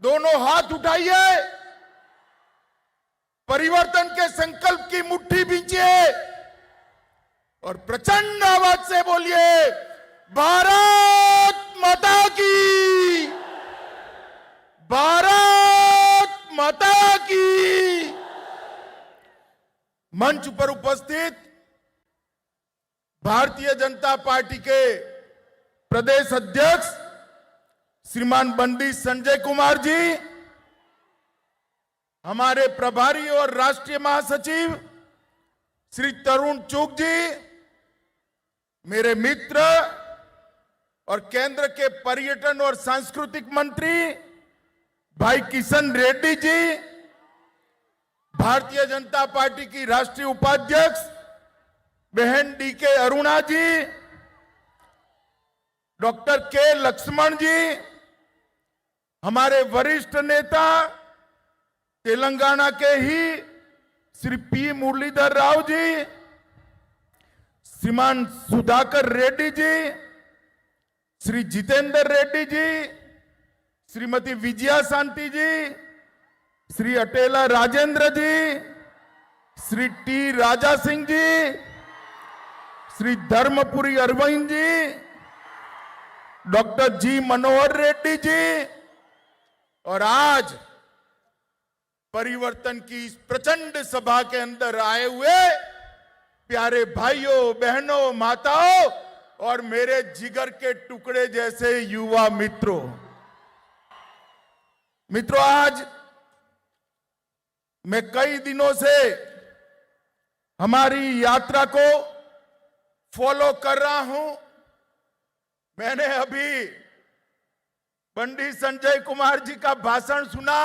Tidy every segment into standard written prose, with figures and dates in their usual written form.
दोनों हाथ उठाइए, परिवर्तन के संकल्प की मुट्ठी बींचिए और प्रचंड आवाज से बोलिए, भारत माता की, भारत माता की। मंच पर उपस्थित भारतीय जनता पार्टी के प्रदेश अध्यक्ष श्रीमान बंदी संजय कुमार जी, हमारे प्रभारी और राष्ट्रीय महासचिव श्री तरुण चुग जी, मेरे मित्र और केंद्र के पर्यटन और सांस्कृतिक मंत्री भाई किशन रेड्डी जी, भारतीय जनता पार्टी की राष्ट्रीय उपाध्यक्ष बहन डीके अरुणा जी, डॉक्टर के लक्ष्मण जी, हमारे वरिष्ठ नेता तेलंगाना के ही श्री पी मुरलीधर राव जी, श्रीमान सुधाकर रेड्डी जी, श्री जितेंद्र रेड्डी जी, श्रीमती विजया शांति जी, श्री अटेला राजेंद्र जी, श्री टी राजा सिंह जी, श्री धर्मपुरी अरविंद जी, डॉक्टर जी मनोहर रेड्डी जी, और आज परिवर्तन की इस प्रचंड सभा के अंदर आए हुए प्यारे भाइयों बहनों माताओं और मेरे जिगर के टुकड़े जैसे युवा मित्रों, आज मैं कई दिनों से हमारी यात्रा को फॉलो कर रहा हूं। मैंने अभी बंडी संजय कुमार जी का भाषण सुना,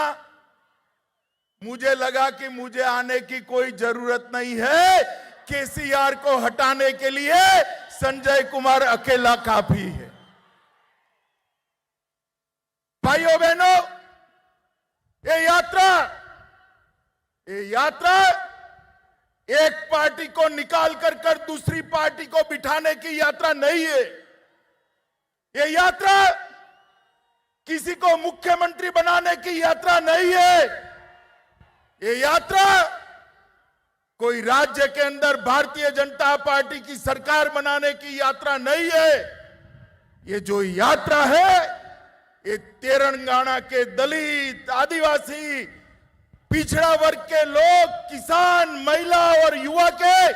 मुझे लगा कि मुझे आने की कोई जरूरत नहीं है, केसीआर को हटाने के लिए संजय कुमार अकेला काफी है। भाइयों बहनों, ये यात्रा एक पार्टी को निकाल कर दूसरी पार्टी को बिठाने की यात्रा नहीं है। ये यात्रा किसी को मुख्यमंत्री बनाने की यात्रा नहीं है। ये यात्रा कोई राज्य के अंदर भारतीय जनता पार्टी की सरकार बनाने की यात्रा नहीं है। ये जो यात्रा है, ये तेलंगाना के दलित, आदिवासी, पिछड़ा वर्ग के लोग, किसान, महिला और युवा के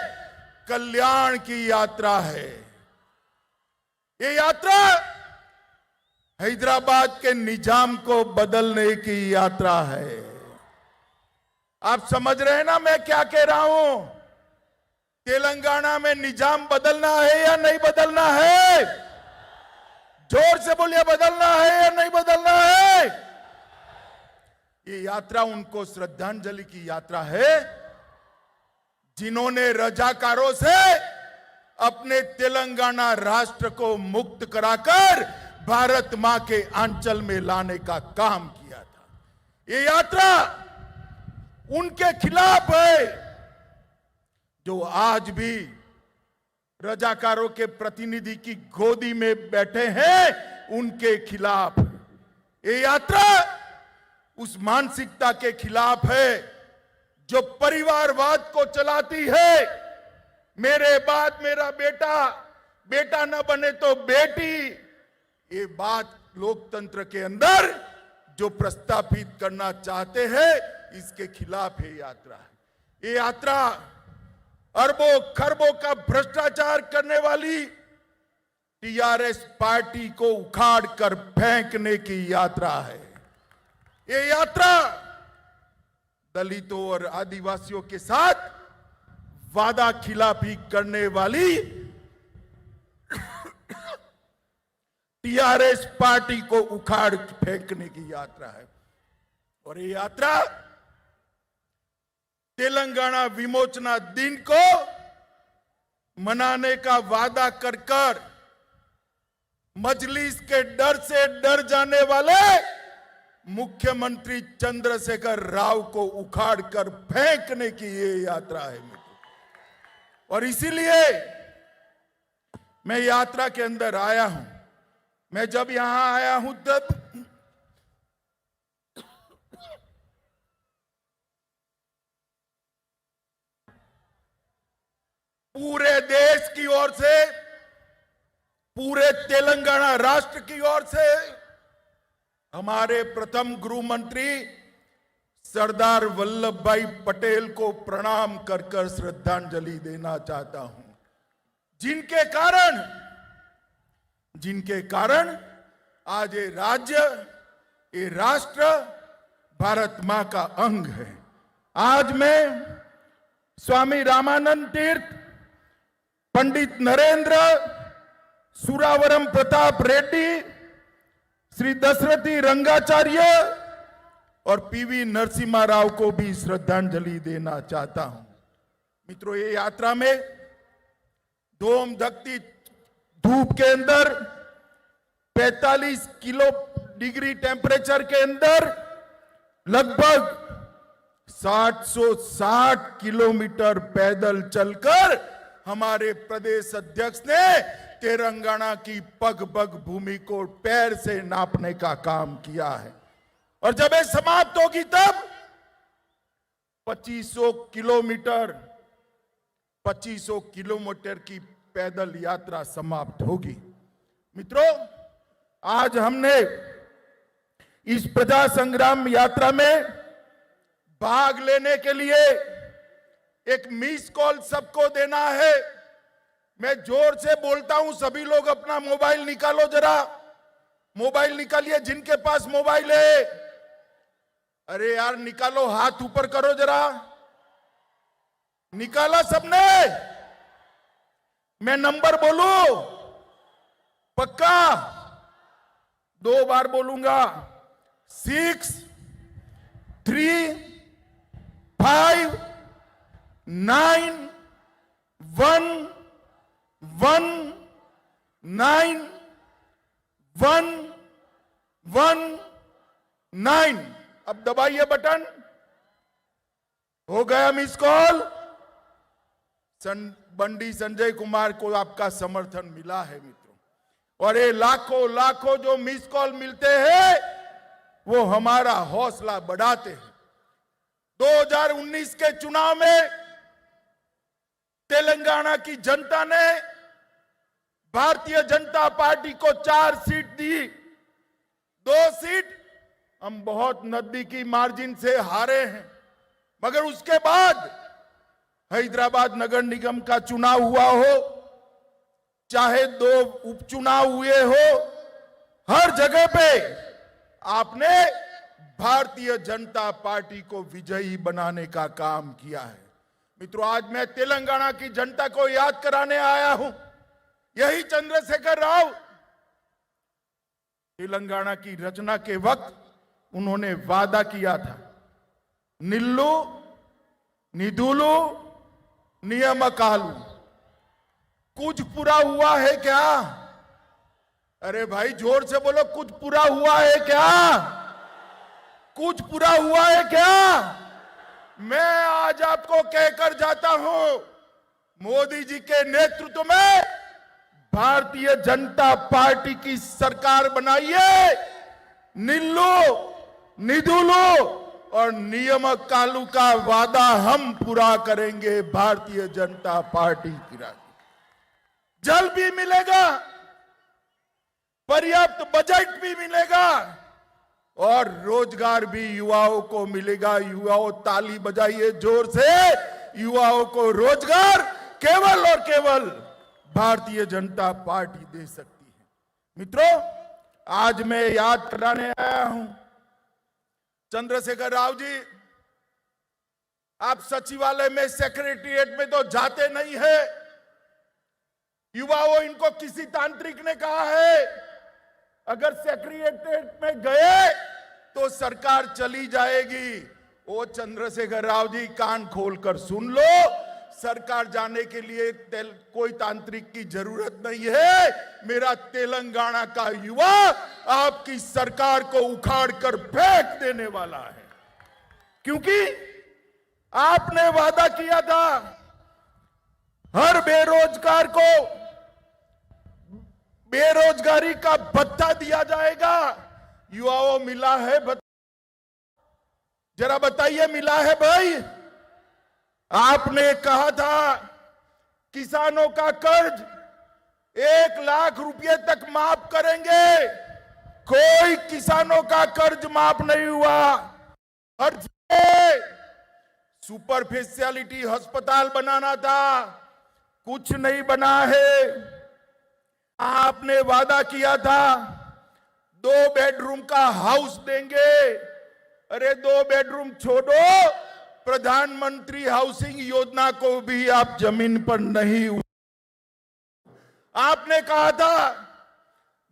कल्याण की यात्रा है। ये यात्रा हैदराबाद के निजाम को बदलने की यात्रा है। आप समझ रहे हैं ना मैं क्या कह रहा हूं? तेलंगाना में निजाम बदलना है या नहीं बदलना है? जोर से बोलिए, बदलना है या नहीं बदलना है? ये यात्रा उनको श्रद्धांजलि की यात्रा है जिन्होंने रजाकारों से अपने तेलंगाना राष्ट्र को मुक्त कराकर भारत मां के आंचल में लाने का काम किया था। ये यात्रा उनके खिलाफ है जो आज भी रजाकारों के प्रतिनिधि की गोदी में बैठे हैं, उनके खिलाफ। ये यात्रा उस मानसिकता के खिलाफ है जो परिवारवाद को चलाती है। मेरे बाद मेरा बेटा, बेटा न बने तो बेटी, ये बात लोकतंत्र के अंदर जो प्रस्तावित करना चाहते हैं, इसके खिलाफ ये यात्रा है। ये यात्रा अरबों खरबों का भ्रष्टाचार करने वाली टीआरएस पार्टी को उखाड़ कर फेंकने की यात्रा है। ये यात्रा दलितों और आदिवासियों के साथ वादा खिलाफी करने वाली टीआरएस पार्टी को उखाड़ फेंकने की यात्रा है। और ये यात्रा तेलंगाना विमोचना दिन को मनाने का वादा कर मजलिस के डर से डर जाने वाले मुख्यमंत्री चंद्रशेखर राव को उखाड़कर फेंकने की ये यात्रा है मित्रों। और इसीलिए मैं यात्रा के अंदर आया हूं। मैं जब यहां आया हूं तब पूरे देश की ओर से, पूरे तेलंगाना राष्ट्र की ओर से हमारे प्रथम गृह मंत्री सरदार वल्लभ भाई पटेल को प्रणाम कर कर श्रद्धांजलि देना चाहता हूं, जिनके कारण आज ये राज्य, ये राष्ट्र भारत मां का अंग है। आज मैं स्वामी रामानंद तीर्थ, पंडित नरेंद्र, सुरावरम प्रताप रेड्डी, श्री दशरथी रंगाचार्य और पीवी नरसिम्हा राव को भी श्रद्धांजलि देना चाहता हूं। मित्रों, ये यात्रा में धूम धकती धूप के अंदर 45 डिग्री टेम्परेचर के अंदर लगभग 760 किलोमीटर पैदल चलकर हमारे प्रदेश अध्यक्ष ने तेलंगाना की पग पग भूमि को पैर से नापने का काम किया है। और जब ये समाप्त होगी तब 2500 किलोमीटर की पैदल यात्रा समाप्त होगी। मित्रों, आज हमने इस प्रजा संग्राम यात्रा में भाग लेने के लिए एक मिस कॉल सबको देना है। मैं जोर से बोलता हूं, सभी लोग अपना मोबाइल निकालो, जरा मोबाइल निकालिए जिनके पास मोबाइल है। अरे यार निकालो, हाथ ऊपर करो जरा। निकाला सबने? मैं नंबर बोलूं? पक्का? 2 बार बोलूंगा। 6 3 5 9 1 1 9 1 1 9। अब दबाइए बटन। हो गया मिस कॉल। बंडी संजय कुमार को आपका समर्थन मिला है मित्रों, और ये लाखों जो मिस कॉल मिलते हैं वो हमारा हौसला बढ़ाते हैं। 2019 के चुनाव में तेलंगाना की जनता ने भारतीय जनता पार्टी को 4 सीट दी। 2 सीट हम बहुत नजदीकी मार्जिन से हारे हैं, मगर उसके बाद हैदराबाद नगर निगम का चुनाव हुआ हो, चाहे 2 उपचुनाव हुए हो, हर जगह पे आपने भारतीय जनता पार्टी को विजयी बनाने का काम किया है। मित्रों, आज मैं तेलंगाना की जनता को याद कराने आया हूं। यही चंद्रशेखर राव तेलंगाना की रचना के वक्त उन्होंने वादा किया था, निल्लू निधुलू नियमकालू। कुछ पूरा हुआ है क्या? अरे भाई जोर से बोलो, कुछ पूरा हुआ है क्या? कुछ पूरा हुआ है क्या? मैं आज आपको कहकर जाता हूं, मोदी जी के नेतृत्व में भारतीय जनता पार्टी की सरकार बनाइए। निल्लू निधुलू और नियामक कालू का वादा हम पूरा करेंगे भारतीय जनता पार्टी की राज। जल भी मिलेगा, पर्याप्त बजट भी मिलेगा और रोजगार भी युवाओं को मिलेगा। युवाओं ताली बजाइए जोर से। युवाओं को रोजगार केवल और केवल भारतीय जनता पार्टी दे सकती है। मित्रों, आज मैं याद कराने आया हूं, चंद्रशेखर राव जी, आप सचिवालय में, सेक्रेटरिएट में तो जाते नहीं है। युवाओं, इनको किसी तांत्रिक ने कहा है अगर सेक्रेटरिएट में गए तो सरकार चली जाएगी। ओ चंद्रशेखर राव जी, कान खोलकर सुन लो, सरकार जाने के लिए कोई तांत्रिक की जरूरत नहीं है। मेरा तेलंगाना का युवा आपकी सरकार को उखाड़कर फेंक देने वाला है, क्योंकि आपने वादा किया था हर बेरोजगार को बेरोजगारी का भत्ता दिया जाएगा। युवाओं, मिला है भत्ता? जरा बताइए, मिला है भाई? आपने कहा था किसानों का कर्ज 1 लाख रुपए तक माफ करेंगे। कोई किसानों का कर्ज माफ नहीं हुआ। हर सुपर स्पेशलिटी अस्पताल बनाना था, कुछ नहीं बना है। आपने वादा किया था 2 बेडरूम का हाउस देंगे। अरे 2 बेडरूम छोड़ो, प्रधानमंत्री हाउसिंग योजना को भी आप जमीन पर नहीं। आपने कहा था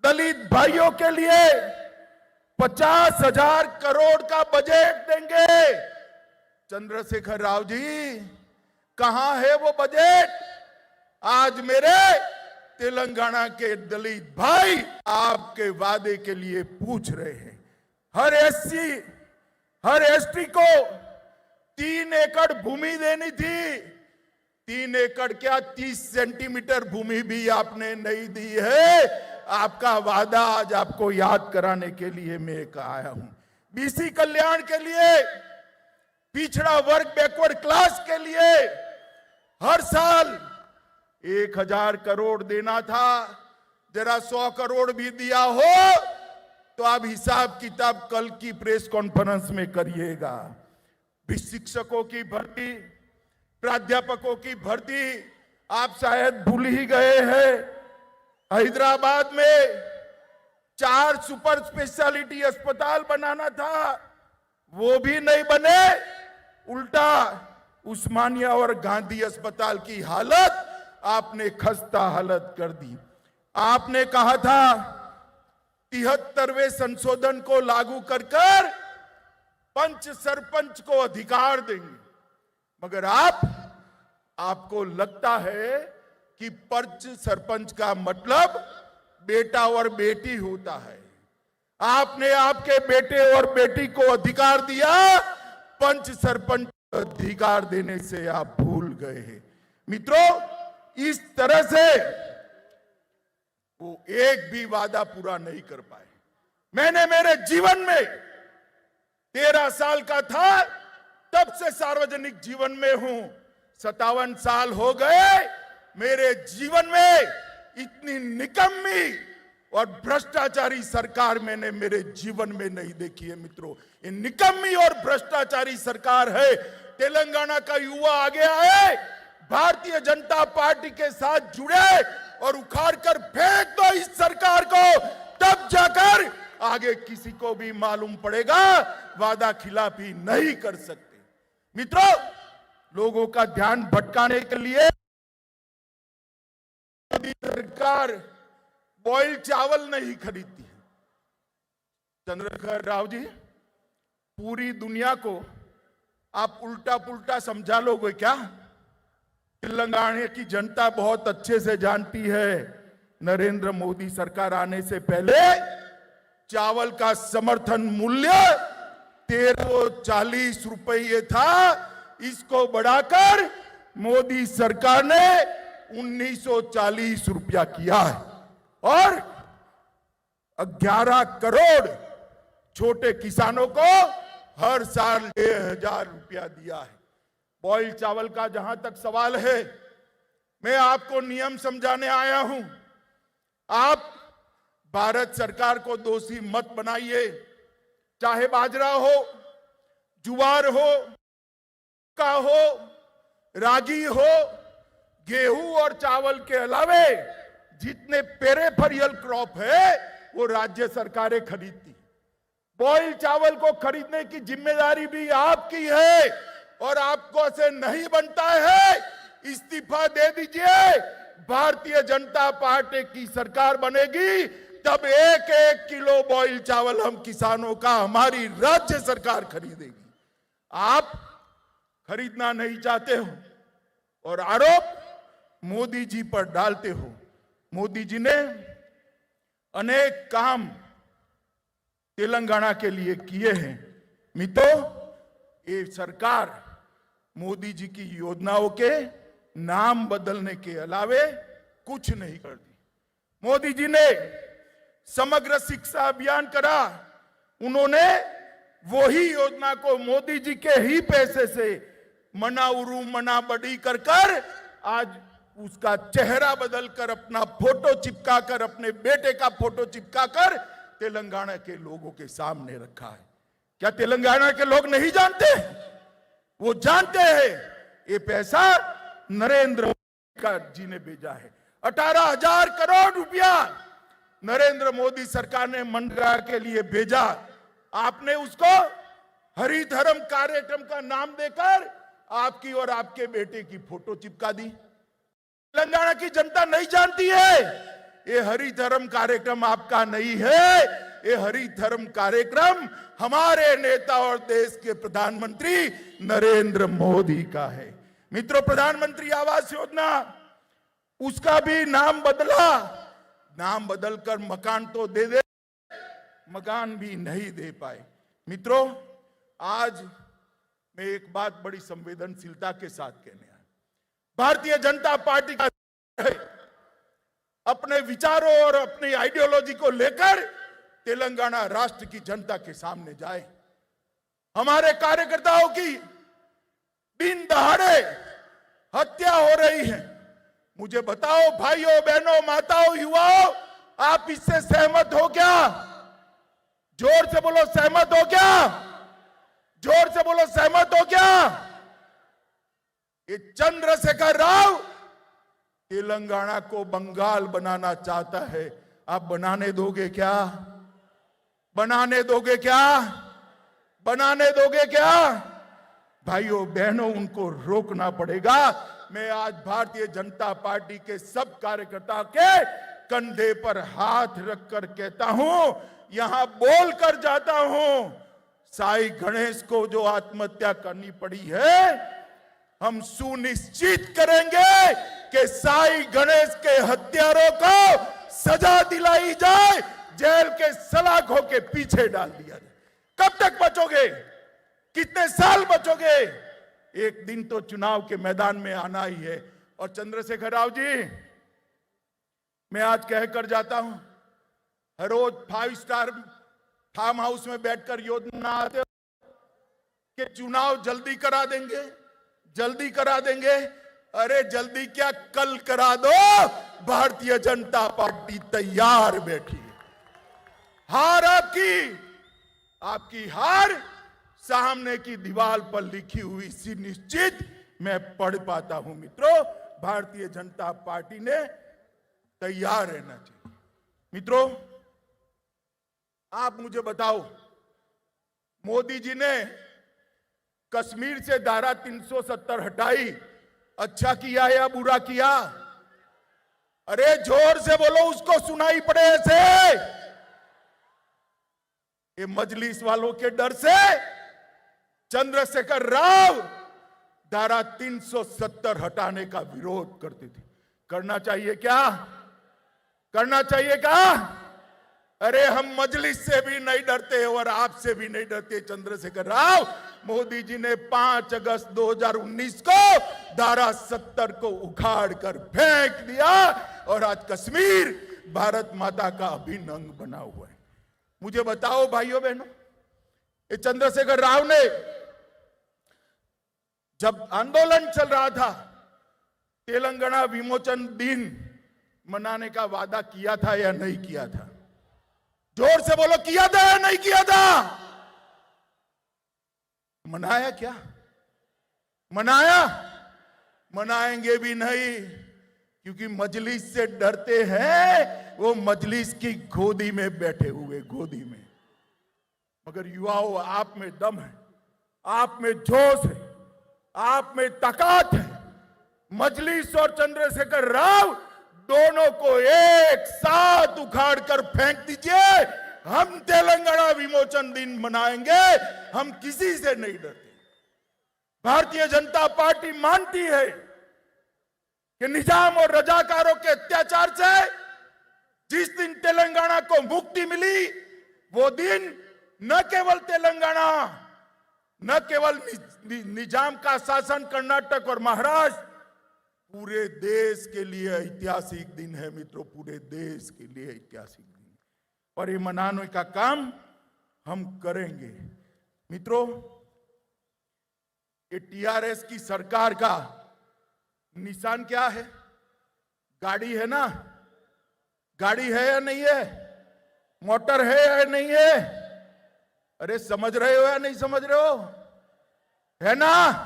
दलित भाइयों के लिए 50,000 करोड़ का बजट देंगे। चंद्रशेखर राव जी, कहां है वो बजट? आज मेरे तेलंगाना के दलित भाई आपके वादे के लिए पूछ रहे हैं। हर एससी, हर एसटी को 3 एकड़ भूमि देनी थी। 3 एकड़ क्या, 30 सेंटीमीटर भूमि भी आपने नहीं दी है। आपका वादा आज आपको याद कराने के लिए मैं आया हूं। बीसी कल्याण के लिए, पिछड़ा वर्ग बैकवर्ड क्लास के लिए हर साल 1,000 करोड़ देना था। जरा 100 करोड़ भी दिया हो तो आप हिसाब किताब कल की प्रेस कॉन्फ्रेंस में करिएगा। शिक्षकों की भर्ती, प्राध्यापकों की भर्ती आप शायद भूल ही गए हैं। हैदराबाद में 4 सुपर स्पेशलिटी अस्पताल बनाना था, वो भी नहीं बने। उल्टा उस्मानिया और गांधी अस्पताल की हालत आपने खस्ता हालत कर दी। आपने कहा था 73वें संशोधन को लागू कर पंच सरपंच को अधिकार देंगे, मगर आपको लगता है कि पंच सरपंच का मतलब बेटा और बेटी होता है। आपने आपके बेटे और बेटी को अधिकार दिया, पंच सरपंच अधिकार देने से आप भूल गए हैं। मित्रों, इस तरह से वो एक भी वादा पूरा नहीं कर पाए। मैंने मेरे जीवन में 13 साल का था तब से सार्वजनिक जीवन में हूं। 57 साल हो गए। मेरे जीवन में इतनी निकम्मी और भ्रष्टाचारी सरकार मैंने मेरे जीवन में नहीं देखी है। मित्रों, ये निकम्मी और भ्रष्टाचारी सरकार है। तेलंगाना का युवा आगे आए, भारतीय जनता पार्टी के साथ जुड़े और उखाड़ कर फेंक दो इस सरकार को, तब जाकर आगे किसी को भी मालूम पड़ेगा वादा खिलाफी नहीं कर सकते। मित्रों, लोगों का ध्यान भटकाने के लिए सरकार बॉइल चावल नहीं खरीदती है। चंद्रशेखर राव जी, पूरी दुनिया को आप उल्टा पुल्टा समझा लोगे क्या? तेलंगाना की जनता बहुत अच्छे से जानती है, नरेंद्र मोदी सरकार आने से पहले चावल का समर्थन मूल्य 1340 रुपये था। इसको बढ़ाकर मोदी सरकार ने 1940 रुपया किया है और 11 करोड़ छोटे किसानों को हर साल 6,000 रुपया दिया है। बॉइल चावल का जहां तक सवाल है, मैं आपको नियम समझाने आया हूं। आप भारत सरकार को दोषी मत बनाइए। चाहे बाजरा हो, जुवार हो, का हो, रागी हो, गेहूं और चावल के अलावे जितने पेरिफेरल क्रॉप है वो राज्य सरकारें खरीदती। बॉइल चावल को खरीदने की जिम्मेदारी भी आपकी है और आपको से नहीं बनता है। इस्तीफा दे दीजिए। भारतीय जनता पार्टी की सरकार बनेगी तब 1-1 किलो बॉइल चावल हम किसानों का हमारी राज्य सरकार खरीदेगी। आप खरीदना नहीं चाहते हो और आरोप मोदी जी पर डालते हो। मोदी जी ने अनेक काम तेलंगाना के लिए किए हैं। मित्रों, ये सरकार मोदी जी की योजनाओं के नाम बदलने के अलावे कुछ नहीं करती। मोदी जी ने समग्र शिक्षा अभियान करा। उन्होंने वही योजना को मोदी जी के ही पैसे से मना उरू मना बड़ी कर आज उसका चेहरा बदलकर अपना फोटो चिपकाकर, अपने बेटे का फोटो चिपकाकर तेलंगाना के लोगों के सामने रखा है। क्या तेलंगाना के लोग नहीं जानते? वो जानते हैं ये पैसा नरेंद्र मोदी जी ने भेजा है। 18,000 करोड़ रुपया नरेंद्र मोदी सरकार ने मनरेगा के लिए भेजा। आपने उसको हरिधर्म कार्यक्रम का नाम देकर आपकी और आपके बेटे की फोटो चिपका दी। तेलंगाना की जनता नहीं जानती है ये हरिधर्म कार्यक्रम आपका नहीं है, ये हरिधर्म कार्यक्रम हमारे नेता और देश के प्रधानमंत्री नरेंद्र मोदी का है। मित्रों, प्रधानमंत्री आवास योजना उसका भी नाम बदला, नाम बदलकर मकान तो दे दे, मकान भी नहीं दे पाए। मित्रों, आज मैं एक बात बड़ी संवेदनशीलता के साथ कहने आया। भारतीय जनता पार्टी का अपने विचारों और अपनी आइडियोलॉजी को लेकर तेलंगाना राष्ट्र की जनता के सामने जाए। हमारे कार्यकर्ताओं की दिन दहाड़े हत्या हो रही है। मुझे बताओ भाइयों, बहनों, माताओं, युवाओं, आप इससे सहमत हो क्या? जोर से बोलो, सहमत हो क्या? जोर से बोलो, सहमत हो क्या? ये चंद्रशेखर राव तेलंगाना को बंगाल बनाना चाहता है। आप बनाने दोगे क्या? बनाने दोगे क्या? बनाने दोगे क्या? भाइयों बहनों, उनको रोकना पड़ेगा। मैं आज भारतीय जनता पार्टी के सब कार्यकर्ता के कंधे पर हाथ रखकर कहता हूं, यहां बोल कर जाता हूं, साई गणेश को जो आत्महत्या करनी पड़ी है, हम सुनिश्चित करेंगे कि साई गणेश के हत्यारों को सजा दिलाई जाए, जेल के सलाखों के पीछे डाल दिया जाए। कब तक बचोगे? कितने साल बचोगे? एक दिन तो चुनाव के मैदान में आना ही है। और चंद्रशेखर राव जी, मैं आज कहकर जाता हूं, हर रोज 5 स्टार फार्म हाउस में बैठकर योजना आते कि चुनाव जल्दी करा देंगे, जल्दी करा देंगे। अरे जल्दी क्या, कल करा दो। भारतीय जनता पार्टी तैयार बैठी है। हार आपकी हार सामने की दीवार पर लिखी हुई सी निश्चित मैं पढ़ पाता हूं। मित्रों, भारतीय जनता पार्टी ने तैयार रहना चाहिए। मित्रों, आप मुझे बताओ, मोदी जी ने कश्मीर से धारा 370 हटाई, अच्छा किया या बुरा किया? अरे जोर से बोलो, उसको सुनाई पड़े ऐसे। ये मजलिस वालों के डर से चंद्रशेखर राव धारा 370 हटाने का विरोध करते थे। करना चाहिए क्या? करना चाहिए क्या? अरे हम मजलिस से भी नहीं डरते और आपसे भी नहीं डरते चंद्रशेखर राव। मोदी जी ने 5 अगस्त 2019 को धारा 70 को उखाड़ कर फेंक दिया और आज कश्मीर भारत माता का अभिन्न अंग बना हुआ है। मुझे बताओ भाइयों बहनों, ये चंद्रशेखर राव ने जब आंदोलन चल रहा था, तेलंगाना विमोचन दिन मनाने का वादा किया था या नहीं किया था? जोर से बोलो, किया था या नहीं किया था? मनाया क्या? मनाया? मनाएंगे भी नहीं, क्योंकि मजलिस से डरते हैं। वो मजलिस की गोदी में बैठे हुए, गोदी में। मगर युवाओं, आप में दम है, आप में जोश है, आप में ताकत है। मजलिस और चंद्रशेखर राव दोनों को एक साथ उखाड़ कर फेंक दीजिए। हम तेलंगाना विमोचन दिन मनाएंगे, हम किसी से नहीं डरते। भारतीय जनता पार्टी मानती है कि निजाम और रजाकारों के अत्याचार से जिस दिन तेलंगाना को मुक्ति मिली, वो दिन न केवल तेलंगाना, न केवल निजाम का शासन कर्नाटक और महाराष्ट्र, पूरे देश के लिए ऐतिहासिक दिन है। मित्रों, पूरे देश के लिए ऐतिहासिक दिन, और ये मनाने का काम हम करेंगे। मित्रों, ये टीआरएस की सरकार का निशान क्या है? गाड़ी है ना, गाड़ी है या नहीं है, मोटर है या नहीं है, अरे समझ रहे हो या नहीं समझ रहे हो, है ना।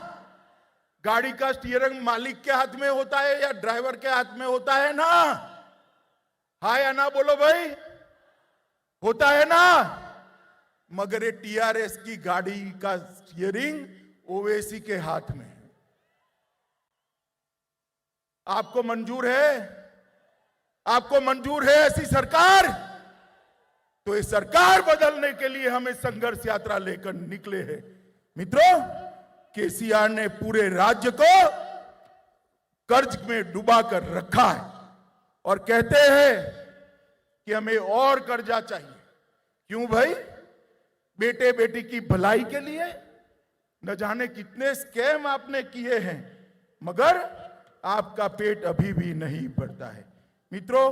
गाड़ी का स्टीयरिंग मालिक के हाथ में होता है या ड्राइवर के हाथ में होता है ना, हाँ या ना बोलो भाई, होता है ना। मगर ये टीआरएस की गाड़ी का स्टीयरिंग ओवैसी के हाथ में है। आपको मंजूर है, आपको मंजूर है ऐसी सरकार? तो ये सरकार बदलने के लिए हमें संघर्ष यात्रा लेकर निकले हैं। मित्रों, केसीआर ने पूरे राज्य को कर्ज में डुबा कर रखा है और कहते हैं कि हमें और कर्जा चाहिए। क्यों भाई? बेटे बेटी की भलाई के लिए। न जाने कितने स्कैम आपने किए हैं, मगर आपका पेट अभी भी नहीं भरता है। मित्रों,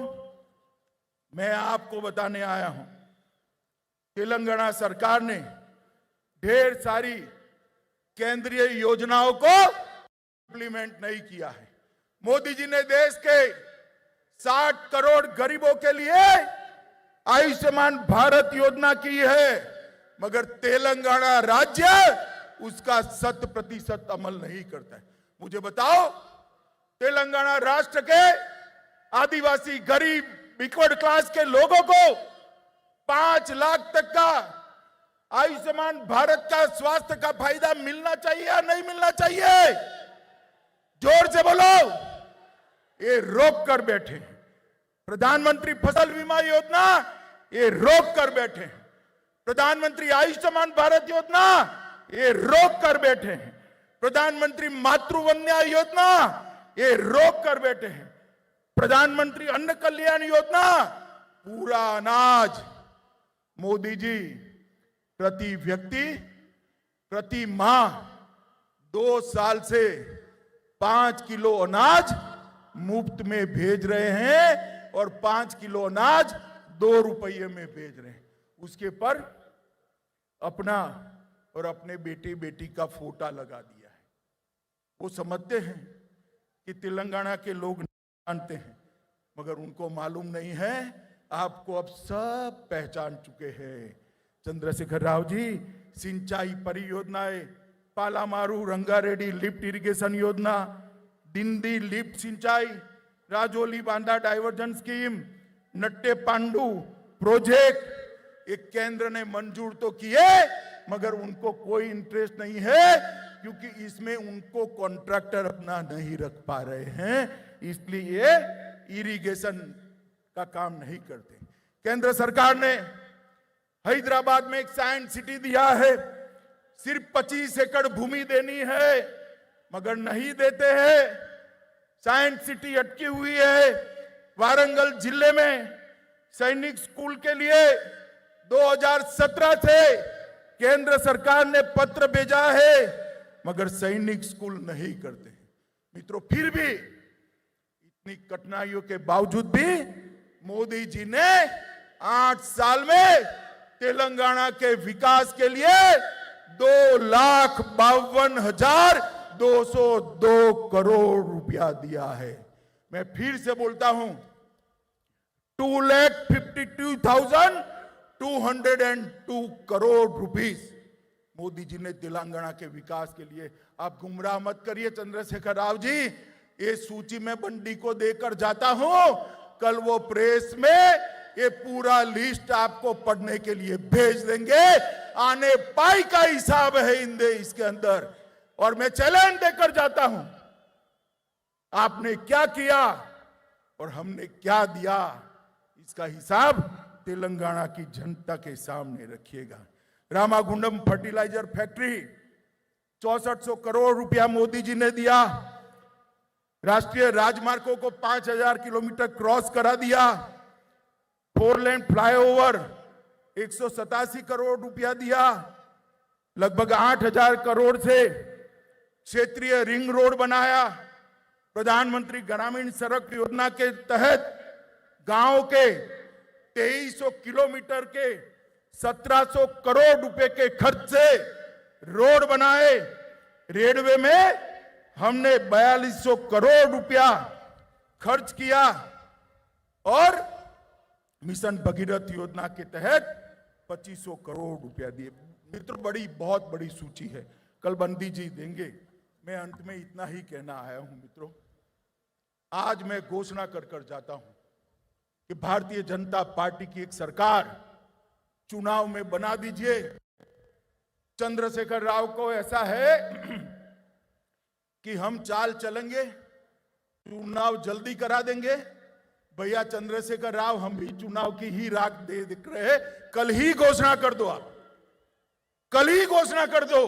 मैं आपको बताने आया हूं, तेलंगाना सरकार ने ढेर सारी केंद्रीय योजनाओं को इंप्लीमेंट नहीं किया है। मोदी जी ने देश के 60 करोड़ गरीबों के लिए आयुष्मान भारत योजना की है, मगर तेलंगाना राज्य उसका 100% अमल नहीं करता है। मुझे बताओ, तेलंगाना राष्ट्र के आदिवासी, गरीब, बैकवर्ड क्लास के लोगों को 5 लाख तक का आयुष्मान भारत का स्वास्थ्य का फायदा मिलना चाहिए या नहीं मिलना चाहिए? जोर से बोलो। ये रोक कर बैठे। प्रधानमंत्री फसल बीमा योजना ये रोक कर बैठे। प्रधानमंत्री आयुष्मान भारत योजना ये रोक कर बैठे हैं। प्रधानमंत्री मातृवंदना योजना ये रोक कर बैठे हैं। प्रधानमंत्री अन्न कल्याण योजना, पूरा अनाज मोदी जी प्रति व्यक्ति प्रति माह 2 साल से 5 किलो अनाज मुफ्त में भेज रहे हैं और 5 किलो अनाज 2 रुपये में भेज रहे हैं। उसके पर अपना और अपने बेटे बेटी का फोटा लगा दिया है। वो समझते हैं कि तेलंगाना के लोग जानते हैं, मगर उनको मालूम नहीं है। आपको अब सब पहचान चुके हैं। चंद्रशेखर राव जी सिंचाई परियोजनाएं, पालामारू रंगारेड्डी लिफ्ट इरिगेशन योजना, दिंदी लिफ्ट सिंचाई, राजौली बांदा डाइवर्जन स्कीम, नट्टे पांडू प्रोजेक्ट, एक केंद्र ने मंजूर तो किए, मगर उनको कोई इंटरेस्ट नहीं है, क्योंकि इसमें उनको कॉन्ट्रैक्टर अपना नहीं रख पा रहे हैं, इसलिए इरिगेशन का काम नहीं करते। केंद्र सरकार ने हैदराबाद में एक साइंस सिटी दिया है, सिर्फ 25 एकड़ भूमि देनी है, मगर नहीं देते हैं। साइंस सिटी अटकी हुई है। वारंगल जिले में सैनिक स्कूल के लिए 2017 से केंद्र सरकार ने पत्र भेजा है, मगर सैनिक स्कूल नहीं करते। मित्रों, फिर भी इतनी कठिनाइयों के बावजूद भी मोदी जी ने 8 साल में तेलंगाना के विकास के लिए 2,52,202 करोड़ रुपया दिया है। मैं फिर से बोलता हूं, 2,52,202 करोड़ रुपीस मोदी जी ने तेलंगाना के विकास के लिए। आप गुमराह मत करिए चंद्रशेखर राव जी, ये सूची में बंडी को देकर जाता हूं, कल वो प्रेस में ये पूरा लिस्ट आपको पढ़ने के लिए भेज देंगे। आने पाई का हिसाब है इसके अंदर, और मैं चैलेंज देकर जाता हूं, आपने क्या किया और हमने क्या दिया, इसका हिसाब तेलंगाना की जनता के सामने रखिएगा। रामागुंडम फर्टिलाइजर फैक्ट्री 6400 करोड़ रुपया मोदी जी ने दिया। राष्ट्रीय राजमार्गों को 5000 किलोमीटर क्रॉस करा दिया। 4 लेन फ्लाईओवर 187 करोड़ रुपया दिया। लगभग 8000 करोड़ से क्षेत्रीय रिंग रोड बनाया। प्रधानमंत्री ग्रामीण सड़क योजना के तहत गांव के 2300 किलोमीटर के 1700 करोड़ रुपए के खर्च से रोड बनाए। रेलवे में हमने 4200 करोड़ रुपया खर्च किया और मिशन भगीरथ योजना के तहत 2500 करोड़ रुपया दिए। मित्रों, बहुत बड़ी सूची है, कल बंदी जी देंगे। मैं अंत में इतना ही कहना आया हूं मित्रों, आज मैं घोषणा कर जाता हूं कि भारतीय जनता पार्टी की एक सरकार चुनाव में बना दीजिए। चंद्रशेखर राव को ऐसा है कि हम चाल चलेंगे, चुनाव जल्दी करा देंगे। भैया चंद्रशेखर राव, हम भी चुनाव की ही राख दे दिख रहे, कल ही घोषणा कर दो, आप कल ही घोषणा कर दो।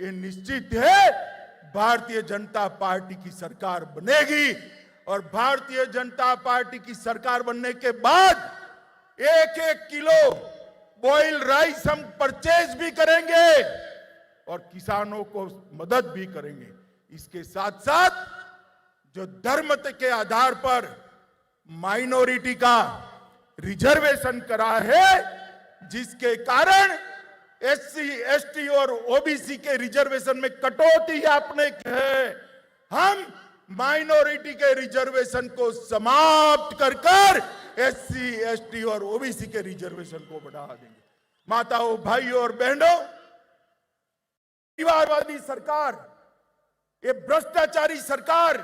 ये निश्चित है भारतीय जनता पार्टी की सरकार बनेगी और भारतीय जनता पार्टी की सरकार बनने के बाद 1-1 किलो बॉयल राइस हम परचेज भी करेंगे और किसानों को मदद भी करेंगे। इसके साथ साथ जो धर्म के आधार पर माइनॉरिटी का रिजर्वेशन करा है, जिसके कारण एससी, एसटी और ओबीसी के रिजर्वेशन में कटौती आपने की है, हम माइनॉरिटी के रिजर्वेशन को समाप्त कर एससी, एसटी और ओबीसी के रिजर्वेशन को बढ़ा देंगे। माताओं, भाइयों और बहनों, परिवारवादी सरकार, ये भ्रष्टाचारी सरकार,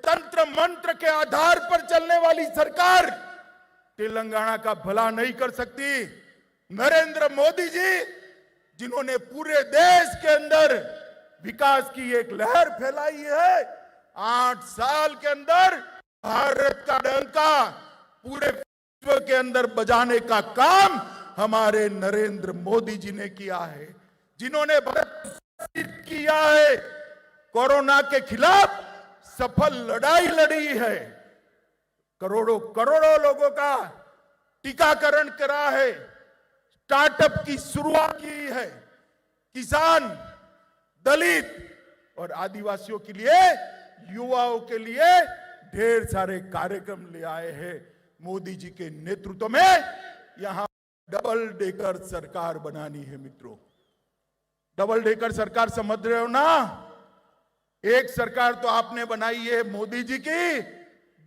तंत्र मंत्र के आधार पर चलने वाली सरकार तेलंगाना का भला नहीं कर सकती। नरेंद्र मोदी जी, जिन्होंने पूरे देश के अंदर विकास की एक लहर फैलाई है, 8 साल के अंदर भारत का डंका पूरे विश्व के अंदर बजाने का काम हमारे नरेंद्र मोदी जी ने किया है, जिन्होंने भारत किया है, कोरोना के खिलाफ सफल लड़ाई लड़ी है, करोड़ों करोड़ों लोगों का टीकाकरण करा है, स्टार्टअप की शुरुआत की है, किसान, दलित और आदिवासियों के लिए, युवाओं के लिए ढेर सारे कार्यक्रम ले आए हैं। मोदी जी के नेतृत्व में यहां डबल डेकर सरकार बनानी है। मित्रों, डबल डेकर सरकार समझ रहे हो ना? एक सरकार तो आपने बनाई है मोदी जी की,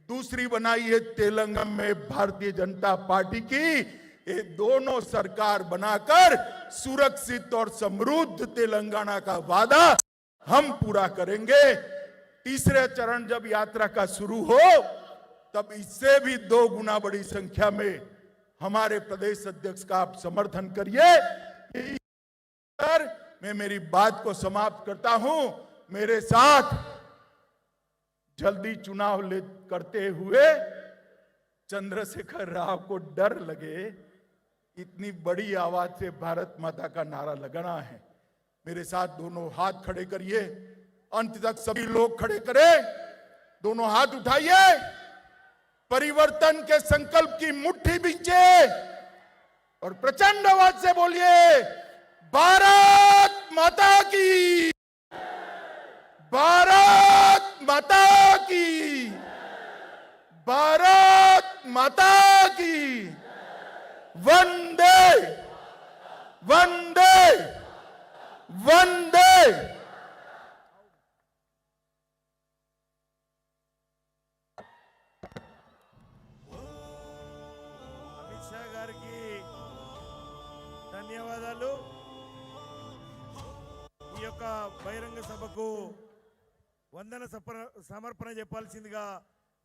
दूसरी बनाई है तेलंगाना में भारतीय जनता पार्टी की। ये दोनों सरकार बनाकर सुरक्षित और समृद्ध तेलंगाना का वादा हम पूरा करेंगे। तीसरे चरण जब यात्रा का शुरू हो, तब इससे भी 2 गुना बड़ी संख्या में हमारे प्रदेश अध्यक्ष का आप समर्थन करिए। मैं मेरी बात को समाप्त करता हूं। मेरे साथ जल्दी चुनाव करते हुए चंद्रशेखर राव को डर लगे, इतनी बड़ी आवाज से भारत माता का नारा लगाना है। मेरे साथ दोनों हाथ खड़े करिए, अंत तक सभी लोग खड़े करें, दोनों हाथ उठाइए, परिवर्तन के संकल्प की मुट्ठी बींचे और प्रचंड आवाज से बोलिए, भारत माता की, भारत माता की, भारत माता की, वंदे वंदे वंदे। అమిత్ షా గారికి ధన్యవాదాలు। ఈ యొక్క బహిరంగ సభకు వందన సమర్పణ చెప్పాల్సిందిగా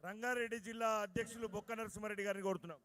రంగారెడ్డి జిల్లా అధ్యక్షులు బొక్క నరసింహారెడ్డి గారిని కోరుతున్నాం।